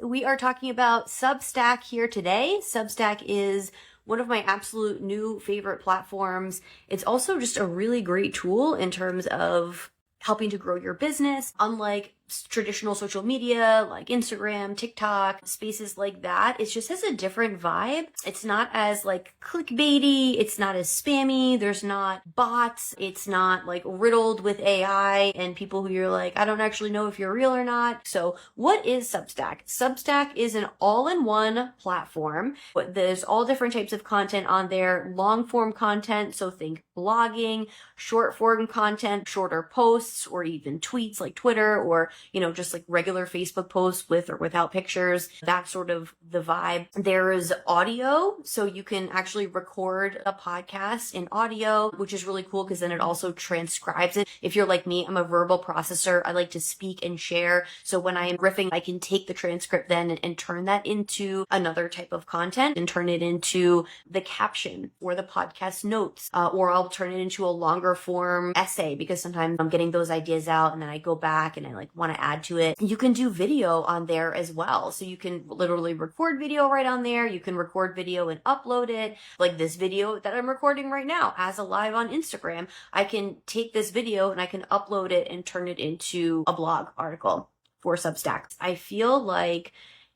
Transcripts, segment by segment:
We are talking about Substack here today. Substack is one of my absolute new favorite platforms. It's also just a really great tool in terms of helping to grow your business. Unlike traditional social media like Instagram, TikTok, spaces like that, it just has a different vibe. It's not as like clickbaity, it's not as spammy, there's not bots, it's not like riddled with AI and people who you're like, I don't actually know if you're real or not. So what is Substack? Substack is an all-in-one platform. There's all different types of content on there, long form content, so think blogging, short form content, shorter posts, or even tweets like Twitter, or just like regular Facebook posts with or without pictures. That's sort of the vibe. There's audio, so you can actually record a podcast in audio, which is really cool because then it also transcribes it. If you're like me, I'm a verbal processor. I like to speak and share. So when I am riffing, I can take the transcript then and turn that into another type of content and turn it into the caption or the podcast notes, or I'll turn it into a longer form essay because sometimes I'm getting those ideas out and then I go back and I like want to add to it. You can do video on there as well. So you can literally record video right on there. You can record video and upload it. Like this video that I'm recording right now as a live on Instagram, I can take this video and I can upload it and turn it into a blog article for Substack. I feel like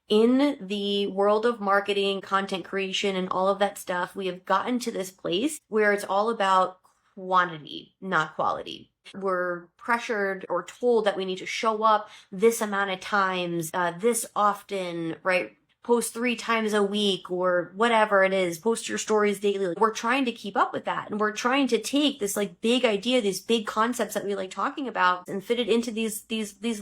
in the world of marketing, content creation, and all of that stuff, we have gotten to this place where it's all about quantity, not quality. We're pressured or told that we need to show up this amount of times, this often, right? Post 3 times a week or whatever it is, post your stories daily. We're trying to keep up with that. And we're trying to take this like big idea, these big concepts that we like talking about and fit it into these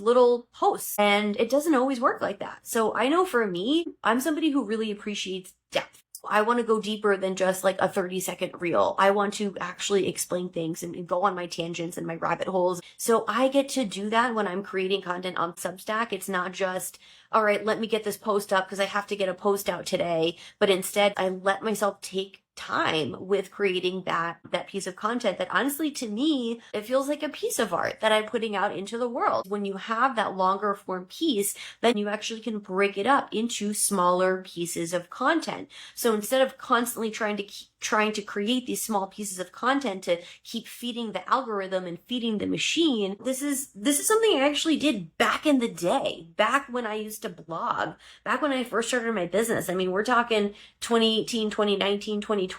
little posts. And it doesn't always work like that. So I know for me, I'm somebody who really appreciates depth. I want to go deeper than just like a 30-second reel. I want to actually explain things and go on my tangents and my rabbit holes. So I get to do that when I'm creating content on Substack. It's not just, all right, let me get this post up because I have to get a post out today. But instead, I let myself take time with creating that piece of content that honestly to me it feels like a piece of art that I'm putting out into the world. When you have that longer form piece, then you actually can break it up into smaller pieces of content. So instead of constantly trying to create these small pieces of content to keep feeding the algorithm and feeding the machine, this is something I actually did back in the day, back when I used to blog, back when I first started my business. I mean, we're talking 2018, 2019, 2020.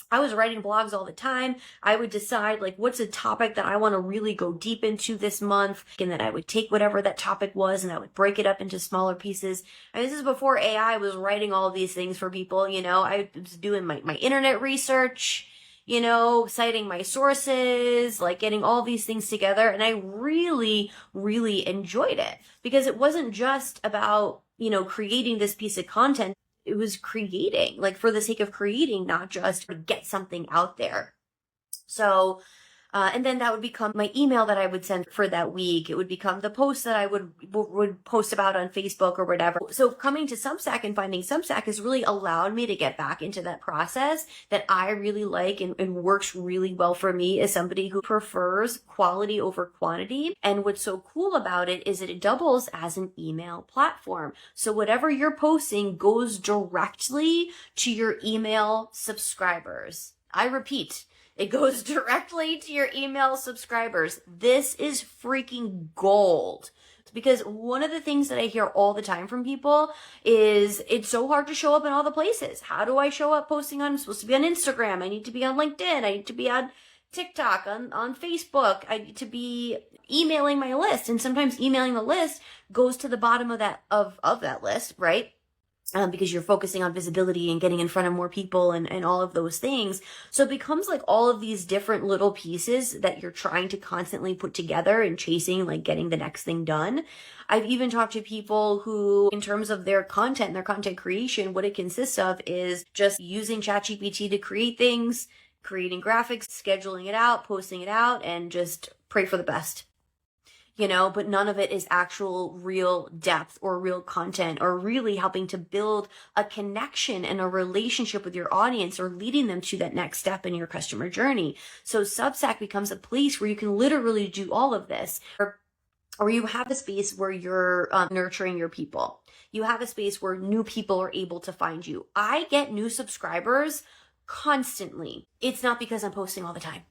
I was writing blogs all the time. I would decide like what's a topic that I want to really go deep into this month, and then I would take whatever that topic was and I would break it up into smaller pieces. And this is before AI was writing all of these things for people. I was doing my internet research, citing my sources, like getting all these things together. And I really, really enjoyed it because it wasn't just about, creating this piece of content. It was creating, like for the sake of creating, not just to get something out there. So, and then that would become my email that I would send for that week. It would become the post that I would post about on Facebook or whatever. So coming to Substack and finding Substack has really allowed me to get back into that process that I really like and works really well for me as somebody who prefers quality over quantity. And what's so cool about it is that it doubles as an email platform. So whatever you're posting goes directly to your email subscribers. I repeat, it goes directly to your email subscribers. This is freaking gold. Because one of the things that I hear all the time from people is it's so hard to show up in all the places. How do I show up posting I'm supposed to be on Instagram. I need to be on LinkedIn. I need to be on TikTok, on Facebook. I need to be emailing my list. And sometimes emailing the list goes to the bottom of that list, right? Because you're focusing on visibility and getting in front of more people and all of those things. So it becomes like all of these different little pieces that you're trying to constantly put together and chasing, like getting the next thing done. I've even talked to people who, in terms of their content and their content creation, what it consists of is just using ChatGPT to create things, creating graphics, scheduling it out, posting it out, and just pray for the best. But none of it is actual real depth or real content or really helping to build a connection and a relationship with your audience or leading them to that next step in your customer journey. So Substack becomes a place where you can literally do all of this. or you have a space where you're nurturing your people. You have a space where new people are able to find you. I get new subscribers constantly. It's not because I'm posting all the time.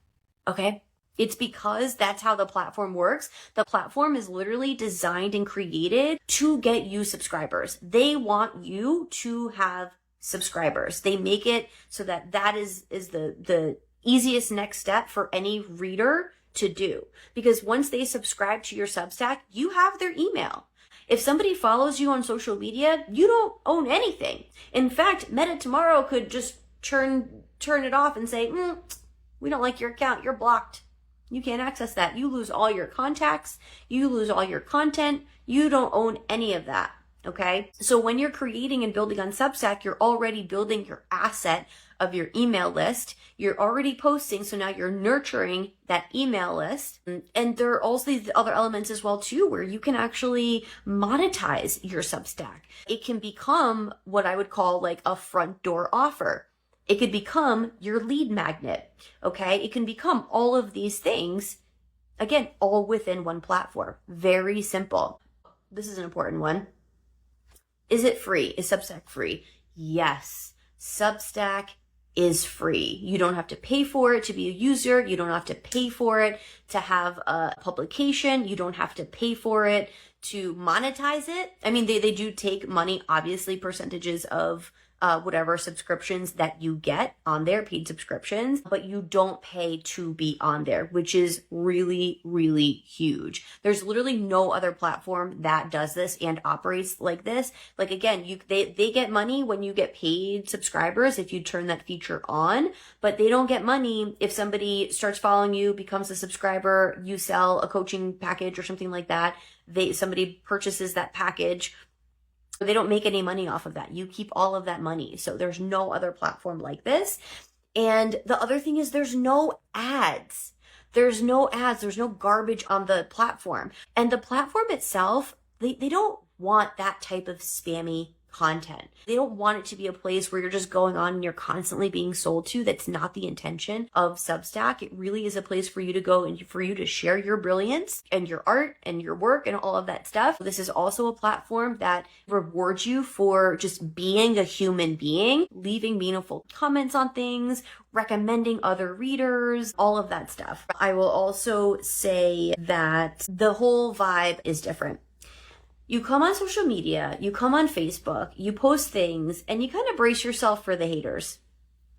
Okay? It's because that's how the platform works. The platform is literally designed and created to get you subscribers. They want you to have subscribers. They make it so that that is the easiest next step for any reader to do. Because once they subscribe to your Substack, you have their email. If somebody follows you on social media, you don't own anything. In fact, Meta tomorrow could just turn it off and say, we don't like your account, you're blocked. You can't access that. You lose all your contacts, you lose all your content, you don't own any of that. Okay? So when you're creating and building on Substack, you're already building your asset of your email list. You're already posting, so now you're nurturing that email list. And there are also these other elements as well too, where you can actually monetize your Substack. It can become what I would call like a front door offer. It could become your lead magnet. Okay? It can become all of these things, again, all within one platform. Very simple. This is an important one. Is it free? Is Substack free? Yes. Substack is free. You don't have to pay for it to be a user. You don't have to pay for it to have a publication. You don't have to pay for it to monetize it. I mean, they do take money, obviously, percentages of whatever subscriptions that you get on their paid subscriptions, but you don't pay to be on there, which is really, really huge. There's literally no other platform that does this and operates like this. Like again, they get money when you get paid subscribers if you turn that feature on, but they don't get money if somebody starts following you, becomes a subscriber, you sell a coaching package or something like that. Somebody purchases that package. They don't make any money off of that. You keep all of that money. So there's no other platform like this. And the other thing is there's no ads. There's no ads. There's no garbage on the platform. And the platform itself, they don't want that type of spammy content. They don't want it to be a place where you're just going on and you're constantly being sold to. That's not the intention of Substack. It really is a place for you to go and for you to share your brilliance and your art and your work and all of that stuff. This is also a platform that rewards you for just being a human being, leaving meaningful comments on things, recommending other readers, all of that stuff. I will also say that the whole vibe is different. You come on social media, you come on Facebook, you post things, and you kind of brace yourself for the haters.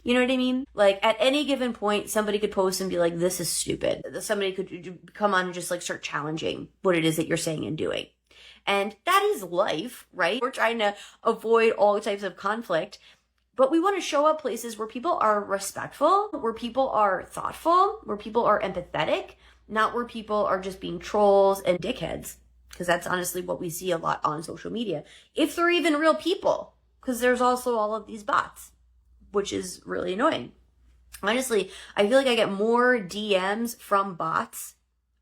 You know what I mean? Like at any given point, somebody could post and be like, this is stupid. Somebody could come on and just like start challenging what it is that you're saying and doing. And that is life, right? We're trying to avoid all types of conflict, but we want to show up places where people are respectful, where people are thoughtful, where people are empathetic, not where people are just being trolls and dickheads. Because that's honestly what we see a lot on social media. If they're even real people. Because there's also all of these bots. Which is really annoying. Honestly, I feel like I get more DMs from bots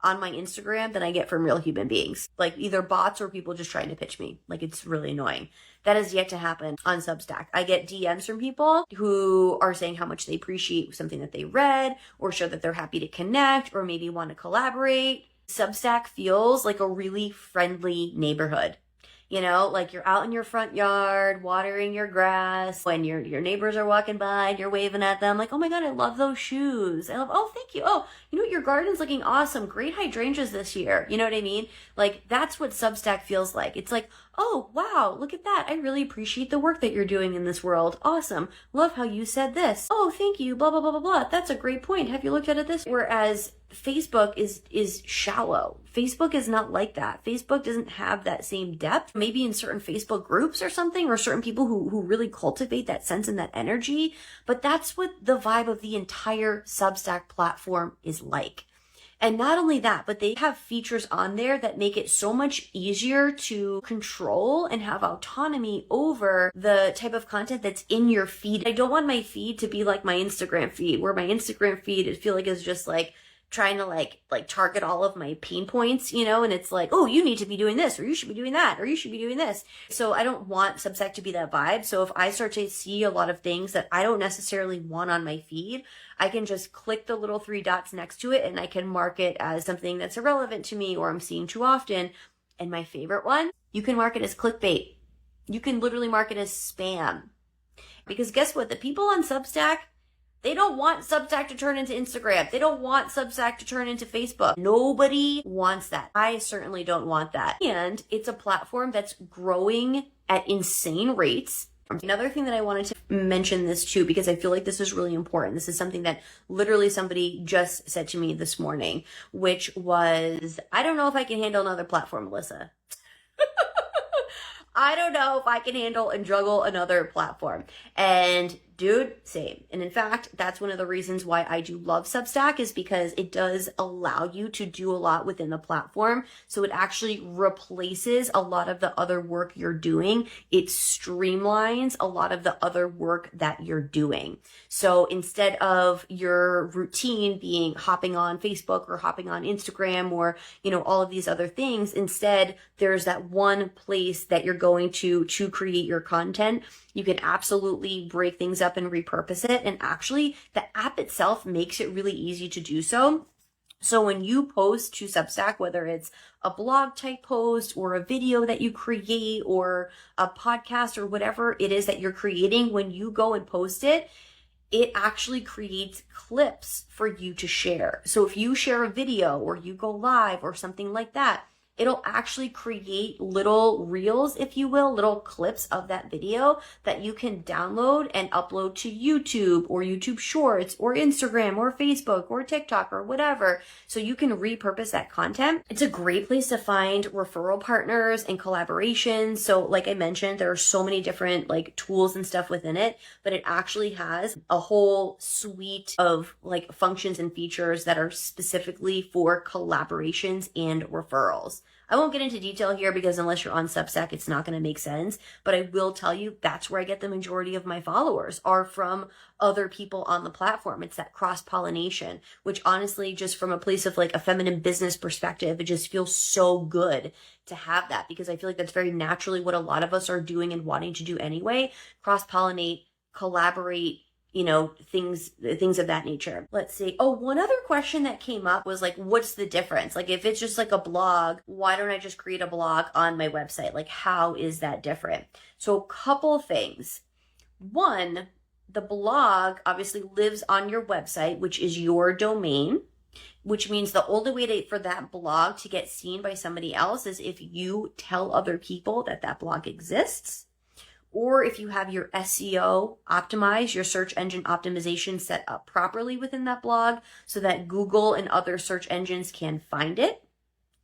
on my Instagram than I get from real human beings. Like either bots or people just trying to pitch me. Like it's really annoying. That has yet to happen on Substack. I get DMs from people who are saying how much they appreciate something that they read. Or show that they're happy to connect. Or maybe want to collaborate. Substack feels like a really friendly neighborhood. You know, like you're out in your front yard, watering your grass, when your neighbors are walking by and you're waving at them, like, oh my God, I love those shoes. Oh, thank you. Oh, you know, your garden's looking awesome. Great hydrangeas this year. You know what I mean? Like, that's what Substack feels like. It's like, oh, wow, look at that. I really appreciate the work that you're doing in this world. Awesome. Love how you said this. Oh, thank you. Blah, blah, blah, blah, blah. That's a great point. Have you looked at it this? Whereas Facebook is shallow. Facebook is not like that. Facebook doesn't have that same depth. Maybe in certain Facebook groups or something, or certain people who really cultivate that sense and that energy. But that's what the vibe of the entire Substack platform is like. And not only that, but they have features on there that make it so much easier to control and have autonomy over the type of content that's in your feed. I don't want my feed to be like my Instagram feed, where my Instagram feed, I feel like is just like trying to like target all of my pain points, and it's like, oh, you need to be doing this, or you should be doing that, or you should be doing this. So I don't want Substack to be that vibe. So if I start to see a lot of things that I don't necessarily want on my feed, I can just click the little 3 dots next to it and I can mark it as something that's irrelevant to me or I'm seeing too often. And my favorite one, you can mark it as clickbait. You can literally mark it as spam. Because guess what? The people on Substack, they don't want Substack to turn into Instagram. They don't want Substack to turn into Facebook. Nobody wants that. I certainly don't want that. And it's a platform that's growing at insane rates. Another thing that I wanted to mention this too, because I feel like this is really important. This is something that literally somebody just said to me this morning, which was, I don't know if I can handle another platform, Melissa. I don't know if I can handle and juggle another platform. And dude, same. And in fact, that's one of the reasons why I do love Substack, is because it does allow you to do a lot within the platform. So it actually replaces a lot of the other work you're doing. It streamlines a lot of the other work that you're doing. So instead of your routine being hopping on Facebook or hopping on Instagram or, all of these other things, instead there's that one place that you're going to create your content. You can absolutely break things up and repurpose it. And actually, the app itself makes it really easy to do so. So when you post to Substack, whether it's a blog type post or a video that you create or a podcast or whatever it is that you're creating, when you go and post it, it actually creates clips for you to share. So if you share a video or you go live or something like that, it'll actually create little reels, if you will, little clips of that video that you can download and upload to YouTube or YouTube Shorts or Instagram or Facebook or TikTok or whatever. So you can repurpose that content. It's a great place to find referral partners and collaborations. So like I mentioned, there are so many different tools and stuff within it, but it actually has a whole suite of functions and features that are specifically for collaborations and referrals. I won't get into detail here because unless you're on Substack, it's not going to make sense. But I will tell you that's where I get the majority of my followers are from other people on the platform. It's that cross-pollination, which honestly, just from a place of a feminine business perspective, it just feels so good to have that, because I feel like that's very naturally what a lot of us are doing and wanting to do anyway. Cross-pollinate, collaborate, things of that nature. Let's see. Oh, one other question that came up was what's the difference? If it's just a blog, why don't I just create a blog on my website? How is that different? So a couple things. One, the blog obviously lives on your website, which is your domain, which means the only way for that blog to get seen by somebody else is if you tell other people that that blog exists. Or if you have your SEO optimized, your search engine optimization set up properly within that blog so that Google and other search engines can find it.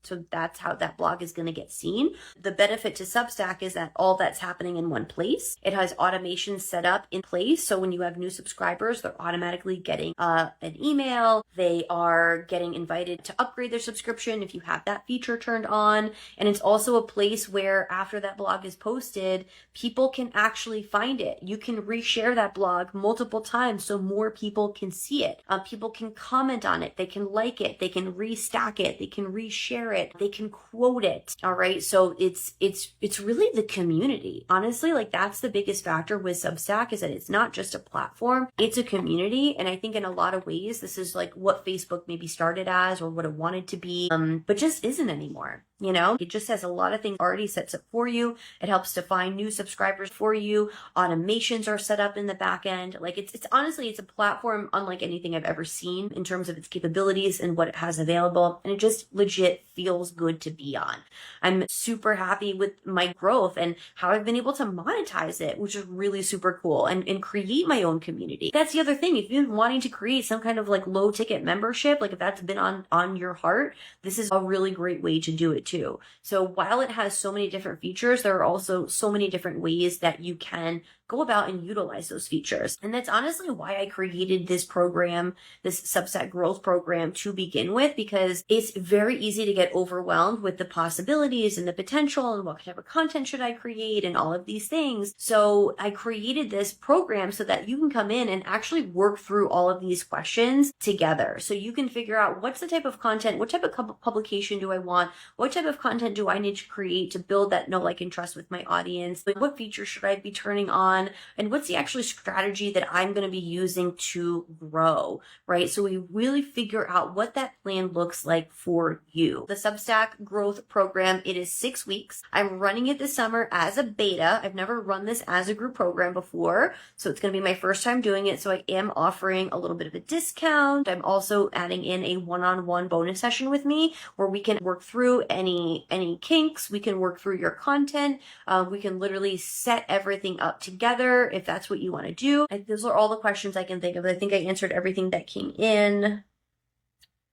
So that's how that blog is going to get seen. The benefit to Substack is that all that's happening in one place. It has automation set up in place. So when you have new subscribers, they're automatically getting an email. They are getting invited to upgrade their subscription if you have that feature turned on. And it's also a place where after that blog is posted, people can actually find it. You can reshare that blog multiple times so more people can see it. People can comment on it. They can like it. They can restack it. They can reshare it, they can quote it. All right. So it's really the community. Honestly, that's the biggest factor with Substack, is that it's not just a platform, it's a community. And I think in a lot of ways, this is what Facebook maybe started as or what it wanted to be, but just isn't anymore. It just has a lot of things already set up for you. It helps to find new subscribers for you. Automations are set up in the back end. It's honestly, it's a platform unlike anything I've ever seen in terms of its capabilities and what it has available. And it just legit feels good to be on. I'm super happy with my growth and how I've been able to monetize it, which is really super cool, and create my own community. That's the other thing. If you've been wanting to create some kind of low ticket membership, if that's been on your heart, this is a really great way to do it too. So while it has so many different features, there are also so many different ways that you can go about and utilize those features. And that's honestly why I created this program, this Substack growth program to begin with, because it's very easy to get overwhelmed with the possibilities and the potential and what type of content should I create and all of these things. So I created this program so that you can come in and actually work through all of these questions together. So you can figure out what's the type of content, what type of publication do I want, what type of content do I need to create to build that know, like, and trust with my audience, like what features should I be turning on, and what's the actual strategy that I'm going to be using to grow, right? So we really figure out what that plan looks like for you. The Substack growth program, it is 6 weeks. I'm running it this summer as a beta. I've never run this as a group program before, so it's going to be my first time doing it. So I am offering a little bit of a discount. I'm also adding in a one-on-one bonus session with me where we can work through any kinks. We can work through your content. We can literally set everything up together if that's what you want to do. And those are all the questions I can think of. I think I answered everything that came in.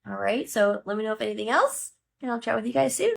All right, so let me know if anything else, and I'll chat with you guys soon.